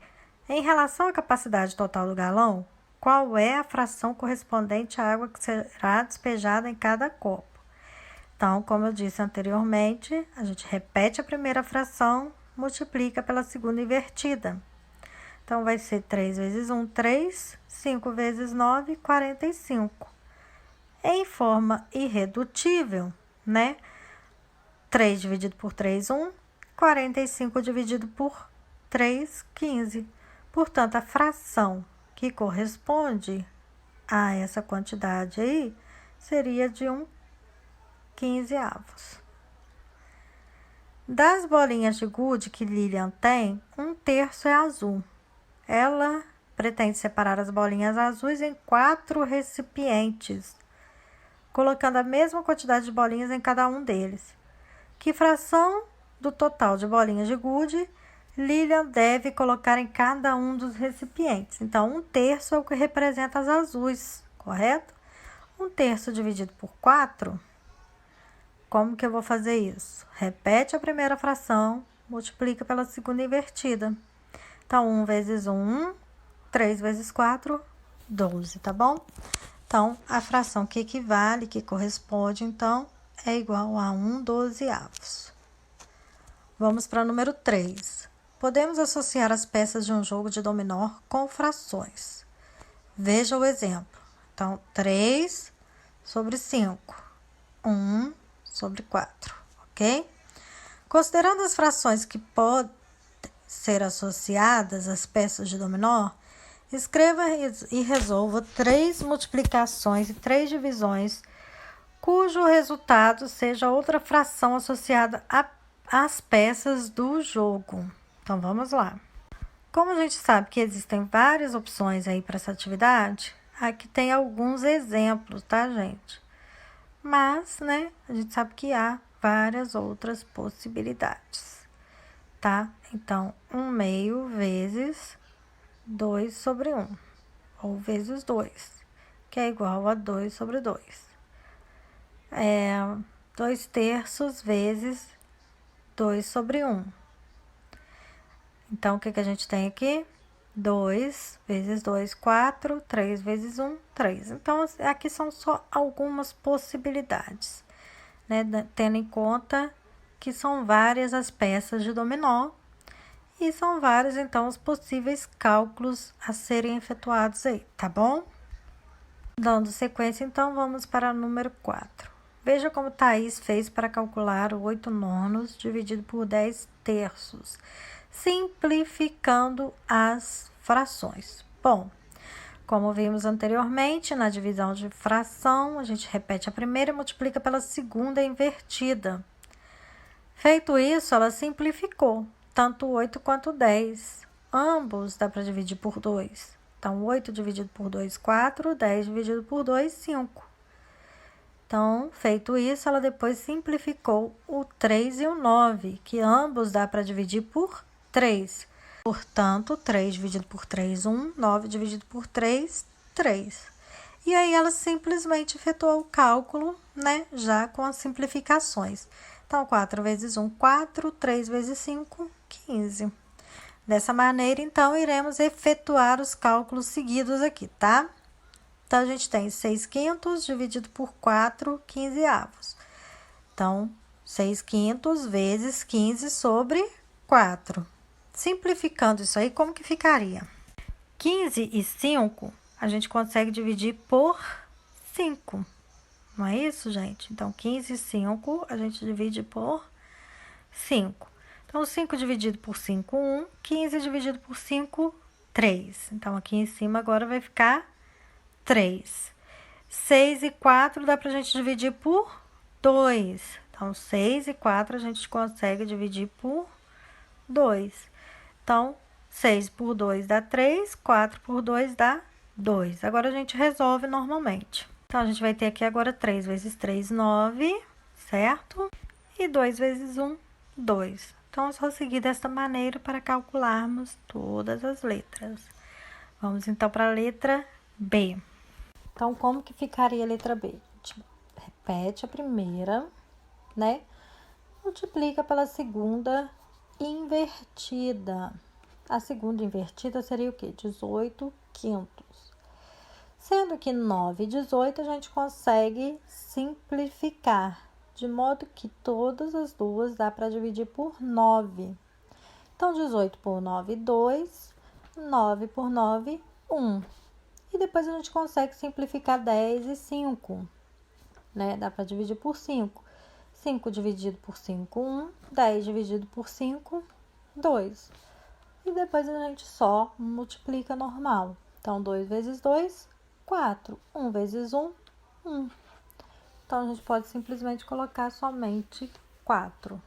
Em relação à capacidade total do galão, qual é a fração correspondente à água que será despejada em cada copo? Então, como eu disse anteriormente, a gente repete a primeira fração, multiplica pela segunda invertida. Então, vai ser 3 vezes 1, 3. 5 vezes 9, 45. Em forma irredutível, né? 3 dividido por 3, 1. 45 dividido por 3, 15. Portanto, a fração que corresponde a essa quantidade aí seria de 1/15. Das bolinhas de gude que Lilian tem, 1/3 é azul. Ela pretende separar as bolinhas azuis em 4 recipientes, colocando a mesma quantidade de bolinhas em cada um deles. Que fração do total de bolinhas de gude Lilian deve colocar em cada um dos recipientes? Então, 1/3 é o que representa as azuis, correto? 1/3 dividido por 4, como que eu vou fazer isso? Repete a primeira fração, multiplica pela segunda invertida. Então, 1 vezes 1, 3 vezes 4, 12, tá bom? Então, a fração que equivale, que corresponde, então, é igual a 1/12. Vamos para o número 3. Podemos associar as peças de um jogo de dominó com frações. Veja o exemplo. Então, 3 sobre 5. 1 sobre 4, ok? Considerando as frações que podem ser associadas às peças de dominó, escreva e resolva 3 multiplicações e 3 divisões cujo resultado seja outra fração associada às peças do jogo. Então, vamos lá. Como a gente sabe que existem várias opções aí para essa atividade, aqui tem alguns exemplos, tá, gente? Mas, né, a gente sabe que há várias outras possibilidades, tá? Então, 1/2 vezes 2 sobre 1, ou vezes 2, que é igual a 2 sobre 2. 2/3 vezes 2 sobre 1. Então, o que a gente tem aqui? 2 vezes 2, 4. 3 vezes 1, 3. Então, aqui são só algumas possibilidades, né? Tendo em conta que são várias as peças de dominó e são vários, então, os possíveis cálculos a serem efetuados aí, tá bom? Dando sequência, então, vamos para o número 4. Veja como Thaís fez para calcular o 8/9 dividido por 10/3, simplificando as frações. Bom, como vimos anteriormente, na divisão de fração, a gente repete a primeira e multiplica pela segunda invertida. Feito isso, ela simplificou, tanto 8 quanto 10. Ambos dá para dividir por 2. Então, 8 dividido por 2, 4. 10 dividido por 2, 5. Então, feito isso, ela depois simplificou o 3 e o 9, que ambos dá para dividir por 3. Portanto, 3 dividido por 3, 1. 9 dividido por 3, 3. E aí, ela simplesmente efetuou o cálculo, né, já com as simplificações. Então, 4 vezes 1, 4. 3 vezes 5, 15. Dessa maneira, então, iremos efetuar os cálculos seguidos aqui, tá? Então, a gente tem 6/5 dividido por 4, 15avos. Então, 6 quintos vezes 15 sobre 4. Simplificando isso aí, como que ficaria? 15 e 5, a gente consegue dividir por 5. Não é isso, gente? Então, 15 e 5, a gente divide por 5. Então, 5 dividido por 5, 1. 15 dividido por 5, 3. Então, aqui em cima agora vai ficar 3. 6 e 4 dá pra gente dividir por 2. Então, 6 e 4 a gente consegue dividir por 2. Então, 6 por 2 dá 3, 4 por 2 dá 2. Agora, a gente resolve normalmente. Então, a gente vai ter aqui agora 3 vezes 3, 9, certo? E 2 vezes 1, 2. Então, é só seguir desta maneira para calcularmos todas as letras. Vamos, então, para a letra B. Então, como que ficaria a letra B? A gente repete a primeira, né? Multiplica pela segunda invertida. A segunda invertida seria o quê? 18 quintos. Sendo que 9 e 18 a gente consegue simplificar, de modo que todas as duas dá para dividir por 9. Então, 18 por 9, 2. 9 por 9, 1. E depois a gente consegue simplificar 10 e 5, né? Dá para dividir por 5. 5 dividido por 5, 1. 10 dividido por 5, 2. E depois a gente só multiplica normal. Então, 2 vezes 2, 4. 1 vezes 1, 1. Então, a gente pode simplesmente colocar somente 4.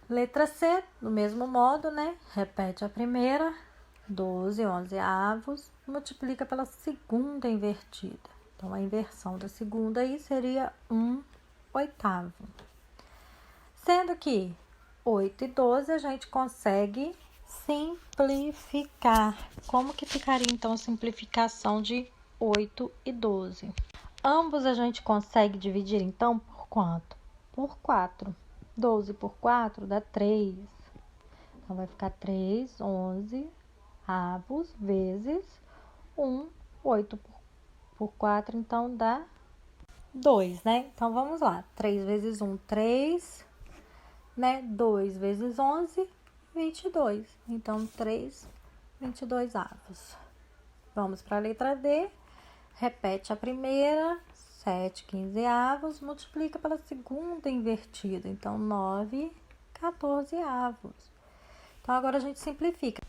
Letra C, do mesmo modo, né? Repete a primeira, 12 11avos, multiplica pela segunda invertida. Então, a inversão da segunda aí seria 1/8. Sendo que 8 e 12 a gente consegue simplificar. Como que ficaria, então, a simplificação de 8 e 12? Ambos a gente consegue dividir, então, por quanto? Por 4. 12 por 4 dá 3. Então, vai ficar 3, 11 avos vezes 1, 8 por 4, então dá 2, né? Então, vamos lá. 3 vezes 1, 3, né? 2 vezes 11, 22. Então, 3, 22 avos. Vamos para a letra D. Repete a primeira, 7 15avos, multiplica pela segunda invertida. Então, 9 14avos. Então, agora a gente simplifica.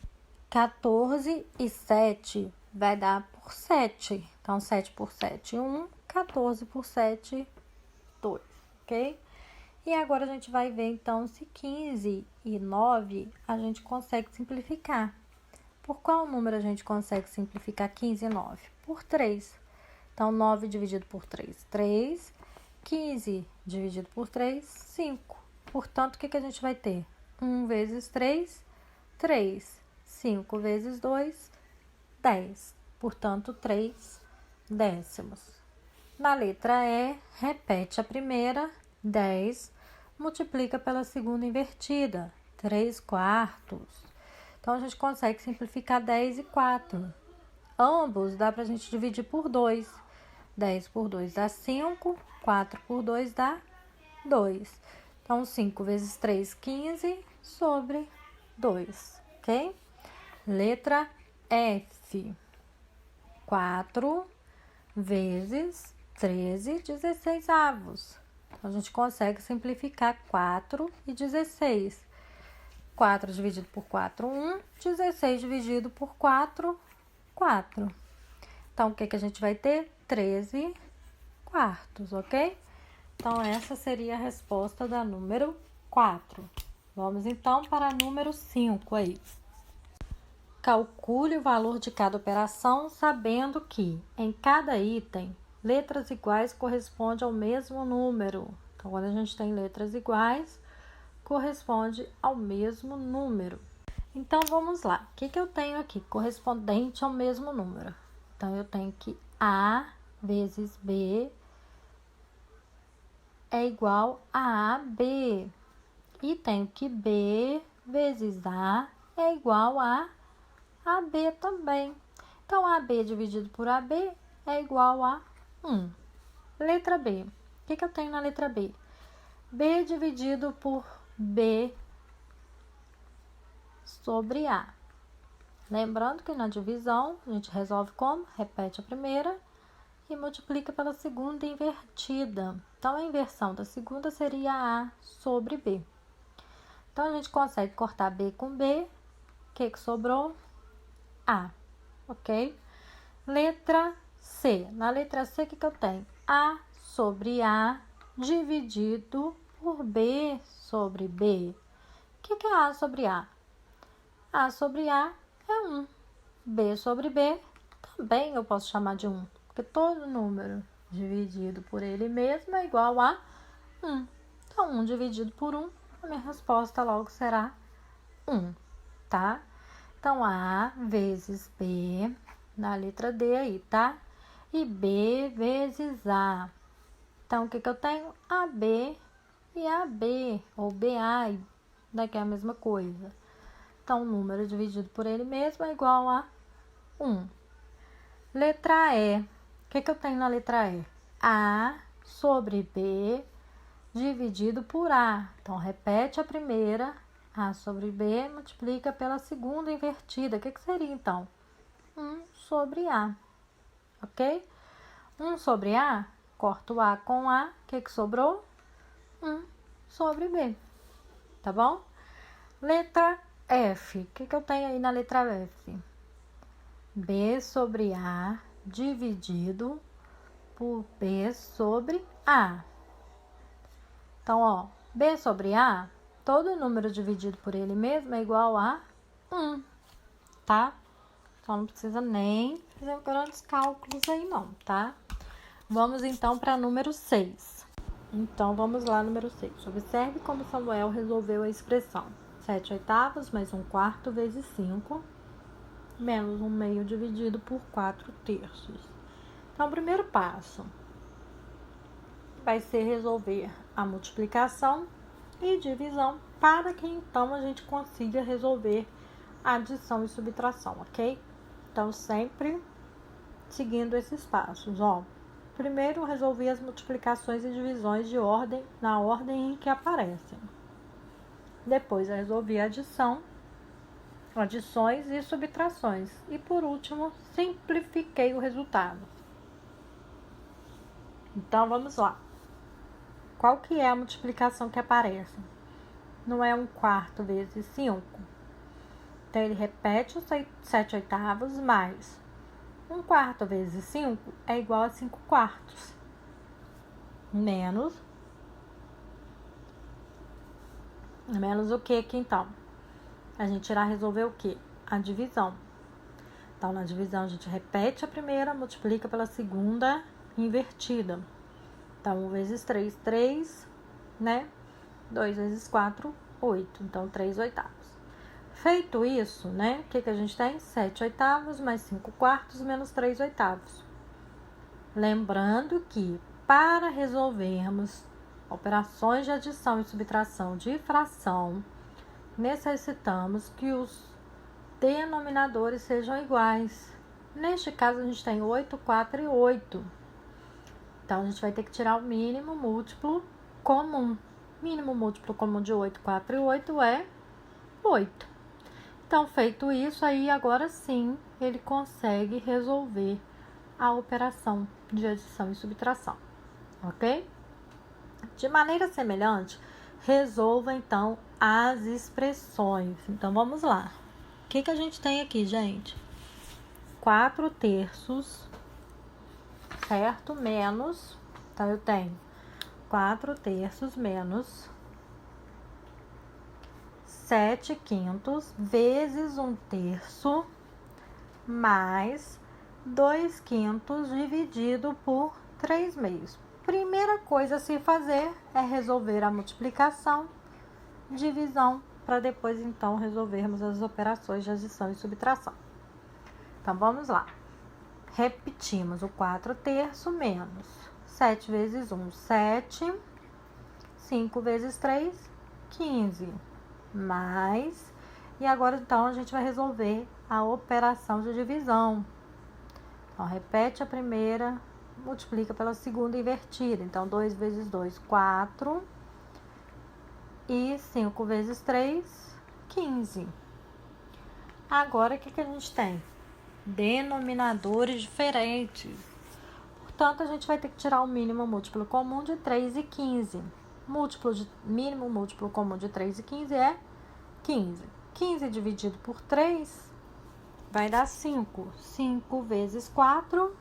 14 e 7 vai dar por 7. Então, 7 por 7, 1. 14 por 7, 2, ok? E agora a gente vai ver, então, se 15 e 9 a gente consegue simplificar. Por qual número a gente consegue simplificar 15 e 9? Por 3. Então, 9 dividido por 3, 3. 15 dividido por 3, 5. Portanto, o que a gente vai ter? 1 vezes 3, 3. 5 vezes 2, 10. Portanto, 3 décimos. Na letra E, repete a primeira, 10. Multiplica pela segunda invertida, 3 quartos. Então, a gente consegue simplificar 10 e 4. Ambos dá para a gente dividir por 2. 10 por 2 dá 5, 4 por 2 dá 2. Então, 5 vezes 3, 15 sobre 2, ok? Letra F. 4 vezes 13, 16avos. Então, a gente consegue simplificar 4 e 16. 4 dividido por 4, 1. 16 dividido por 4, 4. Então, o que a gente vai ter? 13 quartos, ok? Então, essa seria a resposta da número 4. Vamos, então, para a número 5 aí. Calcule o valor de cada operação, sabendo que, em cada item, letras iguais correspondem ao mesmo número. Então, quando a gente tem letras iguais, corresponde ao mesmo número. Então, vamos lá. O que eu tenho aqui? Correspondente ao mesmo número. Então, eu tenho que A vezes B é igual a AB. E tenho que B vezes A é igual a AB também. Então, AB dividido por AB é igual a 1. Letra B. O que eu tenho na letra B? B dividido por B sobre A. Lembrando que na divisão a gente resolve como? Repete a primeira e multiplica pela segunda invertida. Então, a inversão da segunda seria A sobre B. Então, a gente consegue cortar B com B. O que sobrou? A, ok? Letra C. Na letra C, o que eu tenho? A sobre A dividido por B sobre B. O que é A sobre A? A sobre A é 1. B sobre B também eu posso chamar de 1. Porque todo número dividido por ele mesmo é igual a 1. Então, 1 dividido por 1, a minha resposta logo será 1, tá? Então, A vezes B, na letra D aí, tá? E B vezes A. Então, o que eu tenho? AB e AB, ou BA, daqui é a mesma coisa. Então, o número dividido por ele mesmo é igual a 1. Letra E. O que eu tenho na letra E? A sobre B dividido por A. Então, repete a primeira. A sobre B multiplica pela segunda invertida. O que seria, então? 1 sobre A. Ok? 1 sobre A, corto A com A. O que sobrou? 1 sobre B. Tá bom? Letra F. O que eu tenho aí na letra F? B sobre A dividido por B sobre A. Então, ó, B sobre A, todo número dividido por ele mesmo é igual a 1, tá? Então, não precisa nem fazer grandes cálculos aí não, tá? Vamos, então, para número 6. Então, vamos lá, número 6. Observe como Samuel resolveu a expressão 7/8 mais 1/4 vezes 5, menos 1/2 dividido por 4/3. Então, o primeiro passo vai ser resolver a multiplicação e divisão para que, então, a gente consiga resolver a adição e subtração, ok? Então, sempre seguindo esses passos, ó. Primeiro, resolvi as multiplicações e divisões na ordem em que aparecem. Depois, eu resolvi a adições e subtrações. E, por último, simplifiquei o resultado. Então, vamos lá. Qual que é a multiplicação que aparece? Não é 1/4 vezes 5? Então, ele repete os 7/8 mais 1/4 vezes 5 é igual a 5/4. Menos o que aqui, então? A gente irá resolver o que? A divisão. Então, na divisão, a gente repete a primeira, multiplica pela segunda invertida. Então, 1 vezes 3, 3, né? 2 vezes 4, 8. Então, 3/8. Feito isso, né? O que a gente tem? 7/8 mais 5/4 menos 3/8. Lembrando que, para resolvermos operações de adição e subtração de fração, necessitamos que os denominadores sejam iguais. Neste caso, a gente tem 8, 4 e 8. Então, a gente vai ter que tirar o mínimo múltiplo comum. Mínimo múltiplo comum de 8, 4 e 8 é 8. Então, feito isso, aí agora sim ele consegue resolver a operação de adição e subtração, ok? De maneira semelhante, resolva então as expressões. Então, vamos lá. O que a gente tem aqui, gente? 4/3, certo? Menos, então eu tenho 4/3 menos 7/5 vezes 1/3 mais 2/5 dividido por 3/2. Primeira coisa a se fazer é resolver a multiplicação, divisão, para depois, então, resolvermos as operações de adição e subtração. Então, vamos lá. Repetimos o 4/3 menos 7 vezes 1, 7. 5 vezes 3, 15. Mais. E agora, então, a gente vai resolver a operação de divisão. Então, repete a primeira, multiplica pela segunda invertida. Então, 2 vezes 2, 4. E 5 vezes 3, 15. Agora, o que a gente tem? Denominadores diferentes. Portanto, a gente vai ter que tirar o mínimo múltiplo comum de 3 e 15. Mínimo múltiplo comum de 3 e 15 é 15. 15 dividido por 3 vai dar 5. 5 vezes 4,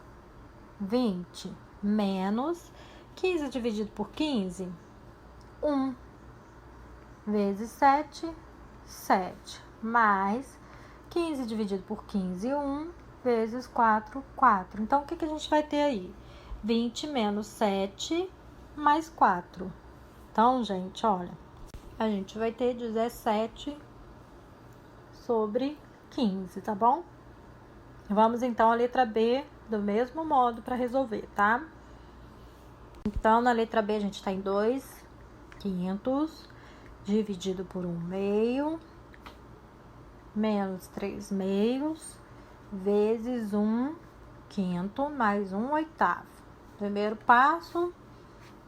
20. Menos 15 dividido por 15, 1. Vezes 7, 7. Mais 15 dividido por 15, 1. Vezes 4, 4. Então, o que a gente vai ter aí? 20 menos 7 mais 4. Então, gente, olha, a gente vai ter 17 sobre 15, tá bom? Vamos, então, à letra B do mesmo modo para resolver, tá? Então, na letra B, a gente tá em 2 quintos dividido por 1 meio menos 3 meios vezes 1 quinto mais 1 oitavo. Primeiro passo,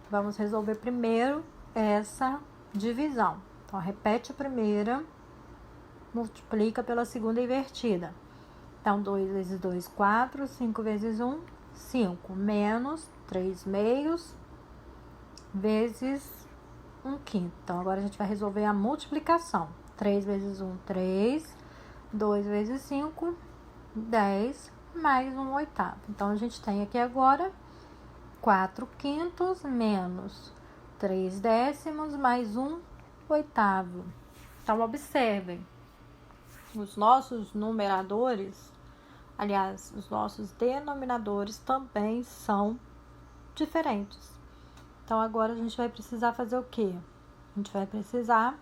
vamos resolver primeiro essa divisão. Então, repete a primeira, multiplica pela segunda invertida. Então, 2 vezes 2, 4, 5 vezes 1, 5, menos 3 meios vezes 1 quinto. Então, agora a gente vai resolver a multiplicação. 3 vezes 1, 3, 2 vezes 5, 10, mais 1 oitavo. Então, a gente tem aqui agora 4 quintos menos 3 décimos mais 1 oitavo. Então, observem, os nossos numeradores, aliás, os nossos denominadores também são diferentes. Então, agora a gente vai precisar fazer o quê? A gente vai precisar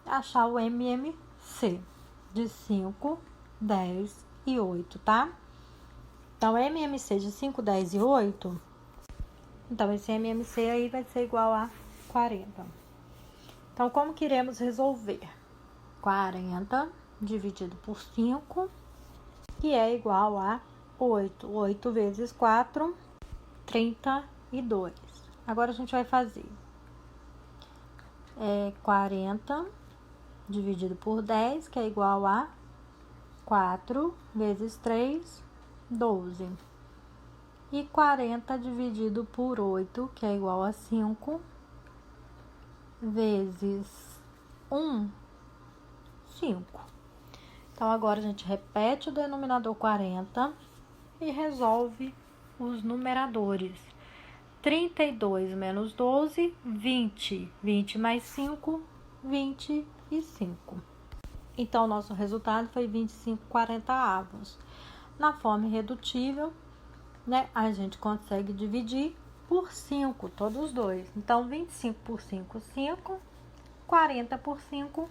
achar o MMC de 5, 10 e 8, tá? Então, MMC de 5, 10 e 8, então esse MMC aí vai ser igual a 40. Então, como que iremos resolver? 40 dividido por 5, que é igual a 8. 8 vezes 4, 32. Agora, a gente vai fazer 40 dividido por 10, que é igual a 4 vezes 3, 12. E 40 dividido por 8, que é igual a 5, vezes 1, 5. Então, agora a gente repete o denominador 40 e resolve os numeradores. 32 menos 12, 20. 20 mais 5, 25. Então, nosso resultado foi 25/40. Na forma irredutível, né, a gente consegue dividir por 5, todos os dois. Então, 25 por 5, 5. 40 por 5,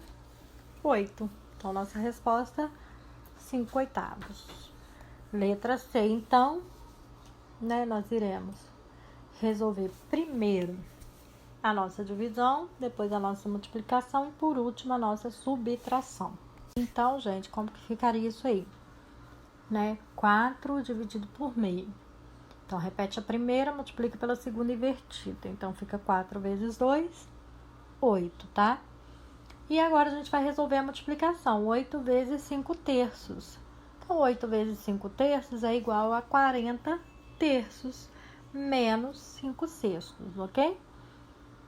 8. Então, nossa resposta, 5 oitavos. Letra C, então, né, nós iremos resolver primeiro a nossa divisão, depois a nossa multiplicação e, por último, a nossa subtração. Então, gente, como que ficaria isso aí? Né? 4 dividido por meio. Então, repete a primeira, multiplica pela segunda invertida. Então, fica 4 vezes 2, 8, tá? E agora, a gente vai resolver a multiplicação. 8 vezes 5 terços. Então, 8 vezes 5 terços é igual a 40 terços menos 5 sextos, ok?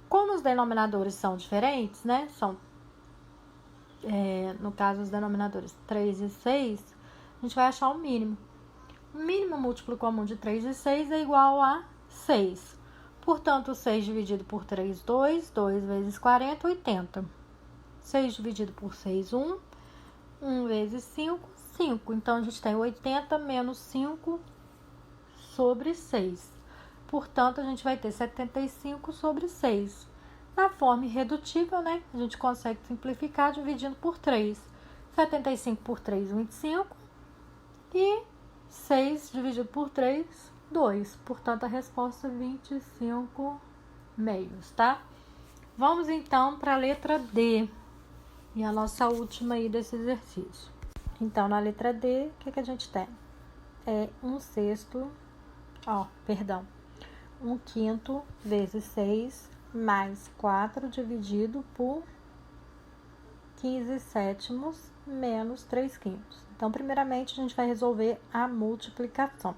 Como os denominadores são diferentes, né? No caso, os denominadores 3 e 6, a gente vai achar o mínimo. O mínimo múltiplo comum de 3 e 6 é igual a 6. Portanto, 6 dividido por 3, 2. 2 vezes 40, 80. 6 dividido por 6, 1. 1 vezes 5, 5. Então, a gente tem 80 menos 5 sobre 6. Portanto, a gente vai ter 75 sobre 6. Na forma irredutível, né? A gente consegue simplificar dividindo por 3. 75 por 3, 25. E 6 dividido por 3, 2. Portanto, a resposta é 25 meios, tá? Vamos, então, para a letra D. E a nossa última aí desse exercício. Então, na letra D, o que a gente tem? É 1 quinto vezes 6 mais 4 dividido por 15 sétimos menos 3 quintos. Então, primeiramente, a gente vai resolver a multiplicação.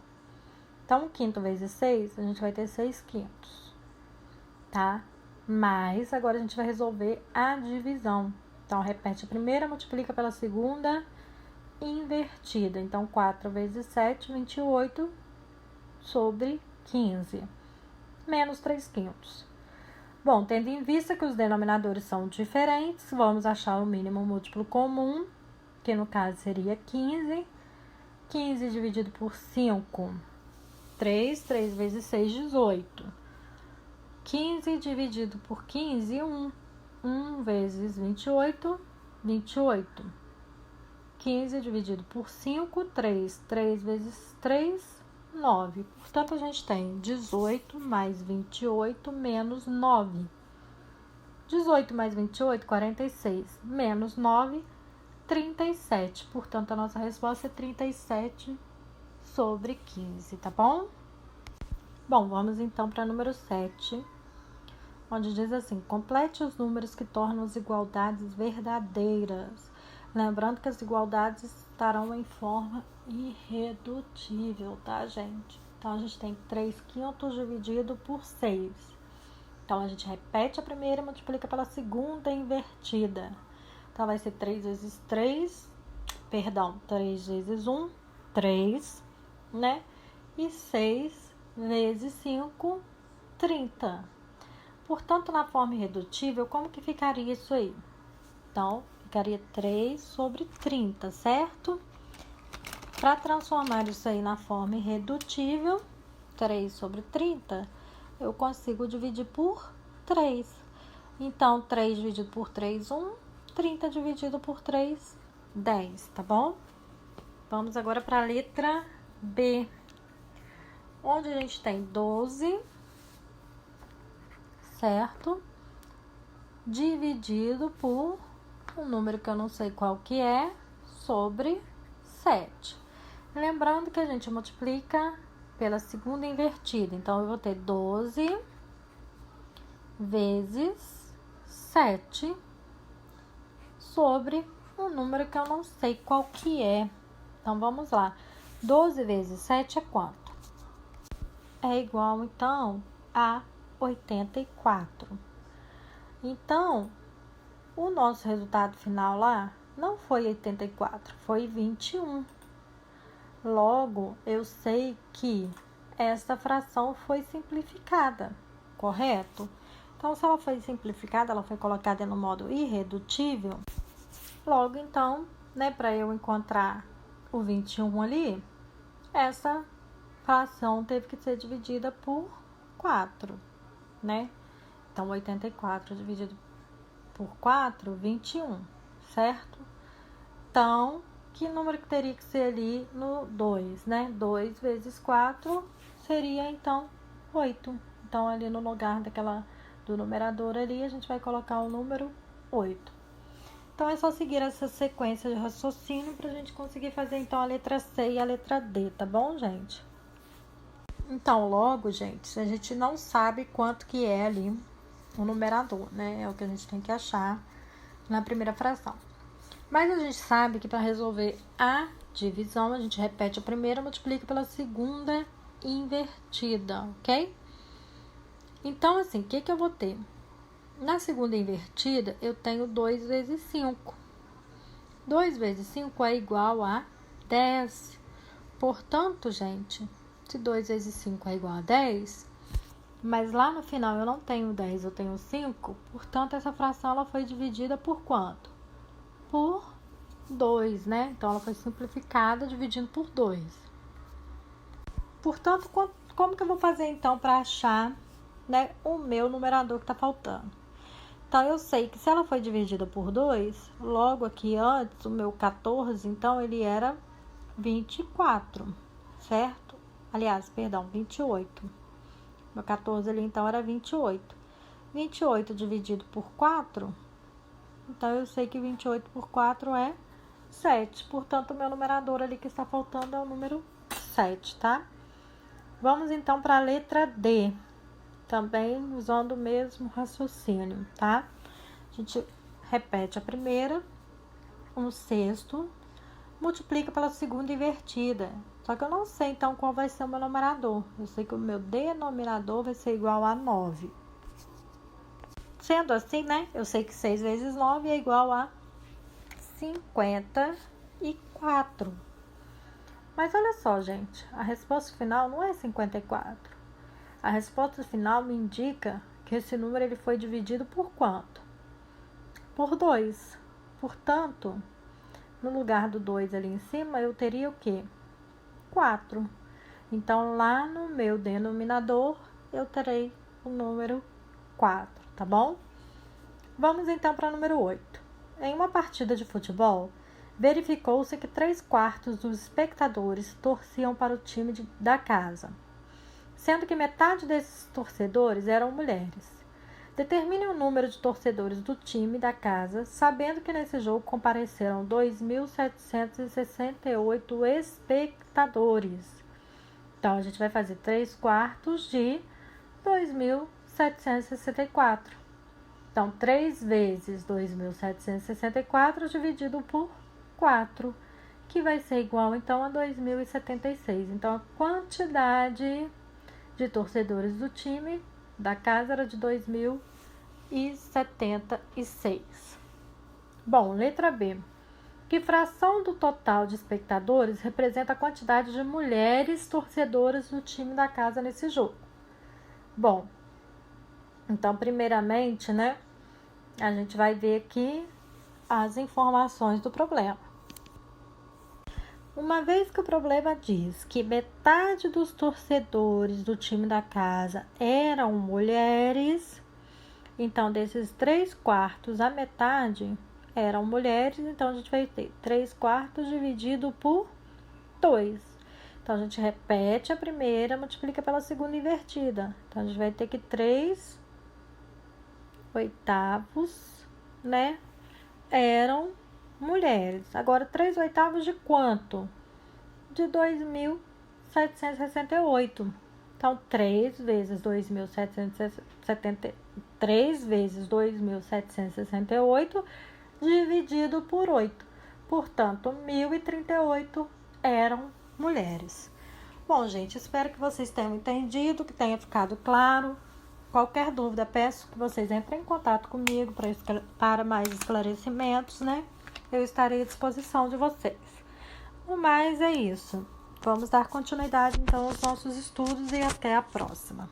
Então, 1 quinto vezes 6, a gente vai ter 6 quintos, tá? Mas, agora a gente vai resolver a divisão. Então, repete a primeira, multiplica pela segunda, invertida. Então, 4 vezes 7, 28 sobre 15, menos 3 quintos. Bom, tendo em vista que os denominadores são diferentes, vamos achar o mínimo múltiplo comum, que no caso seria 15. 15 dividido por 5, 3. 3 vezes 6, 18. 15 dividido por 15, 1. 1 vezes 28, 28. 15 dividido por 5, 3. 3 vezes 3, 9. Portanto, a gente tem 18 mais 28 menos 9. 18 mais 28, 46. Menos 9, 37. Portanto, a nossa resposta é 37 sobre 15, tá bom? Bom, vamos então para número 7, onde diz assim: complete os números que tornam as igualdades verdadeiras. Lembrando que as igualdades estarão em forma irredutível, tá, gente? Então, a gente tem 3 quintos dividido por 6. Então, a gente repete a primeira e multiplica pela segunda invertida. Então, vai ser 3 vezes 3 vezes 1, 3, né? E 6 vezes 5, 30. Portanto, na forma irredutível, como que ficaria isso aí? Então, ficaria 3 sobre 30, certo? Para transformar isso aí na forma irredutível, 3 sobre 30, eu consigo dividir por 3. Então, 3 dividido por 3, 1. 30 dividido por 3, 10, tá bom? Vamos agora para a letra B, onde a gente tem 12, certo? Dividido por um número que eu não sei qual que é, sobre 7. Lembrando que a gente multiplica pela segunda invertida. Então, eu vou ter 12 vezes 7 sobre um número que eu não sei qual que é. Então, vamos lá. 12 vezes 7 é quanto? É igual, então, a 84. Então, o nosso resultado final lá não foi 84, foi 21. Logo, eu sei que esta fração foi simplificada, correto? Então, se ela foi simplificada, ela foi colocada no modo irredutível. Logo, então, né, para eu encontrar o 21 ali, essa fração teve que ser dividida por 4, né? Então, 84 dividido por 4, 21, certo? Então, que número que teria que ser ali no 2, né? 2 vezes 4 seria, então, 8. Então, ali no lugar do numerador ali, a gente vai colocar o número 8. Então, é só seguir essa sequência de raciocínio para a gente conseguir fazer, então, a letra C e a letra D, tá bom, gente? Então, logo, gente, a gente não sabe quanto que é ali o numerador, né? É o que a gente tem que achar na primeira fração. Mas a gente sabe que para resolver a divisão, a gente repete a primeira, multiplica pela segunda invertida, ok? Então, assim, o que eu vou ter? Na segunda invertida, eu tenho 2 vezes 5. 2 vezes 5 é igual a 10. Portanto, gente, se 2 vezes 5 é igual a 10, mas lá no final eu não tenho 10, eu tenho 5, portanto, essa fração ela foi dividida por quanto? Por 2, né? Então, ela foi simplificada dividindo por 2. Portanto, como que eu vou fazer, então, para achar, né, o meu numerador que está faltando? Então, eu sei que se ela foi dividida por 2, logo aqui antes, o meu 14, então, ele era 24, certo? Aliás, perdão, 28. Meu 14 ali, então, era 28. 28 dividido por 4, então, eu sei que 28 por 4 é 7. Portanto, o meu numerador ali que está faltando é o número 7, tá? Vamos, então, para a letra D. também usando o mesmo raciocínio, tá? A gente repete a primeira, um sexto, multiplica pela segunda invertida. Só que eu não sei, então, qual vai ser o meu numerador. Eu sei que o meu denominador vai ser igual a 9. Sendo assim, né? Eu sei que 6 vezes 9 é igual a 54. Mas olha só, gente. A resposta final não é 54. A resposta final me indica que esse número ele foi dividido por quanto? Por 2. Portanto, no lugar do 2 ali em cima, eu teria o quê? 4. Então, lá no meu denominador, eu terei o número 4, tá bom? Vamos então para o número 8. Em uma partida de futebol, verificou-se que 3/4 dos espectadores torciam para o time da casa, sendo que metade desses torcedores eram mulheres. Determine o número de torcedores do time da casa, sabendo que nesse jogo compareceram 2.768 espectadores. Então, a gente vai fazer 3/4 de 2.764. Então, 3 vezes 2.764 dividido por 4, que vai ser igual, então, a 2.076. Então, a quantidade de torcedores do time da casa era de 2.076. Bom, letra B. Que fração do total de espectadores representa a quantidade de mulheres torcedoras do time da casa nesse jogo? Bom, então, primeiramente, né, a gente vai ver aqui as informações do problema. Uma vez que o problema diz que metade dos torcedores do time da casa eram mulheres, então desses 3/4, a metade eram mulheres, então a gente vai ter 3/4 dividido por 2. Então, a gente repete a primeira, multiplica pela segunda invertida. Então, a gente vai ter que 3/8, né, eram mulheres. Agora, 3/8 de quanto? De 2.768. Então, 3 vezes 2.768 dividido por 8. Portanto, 1.038 eram mulheres. Bom, gente, espero que vocês tenham entendido, que tenha ficado claro. Qualquer dúvida, peço que vocês entrem em contato comigo para mais esclarecimentos, né? Eu estarei à disposição de vocês. O mais é isso. Vamos dar continuidade, então, aos nossos estudos e até a próxima.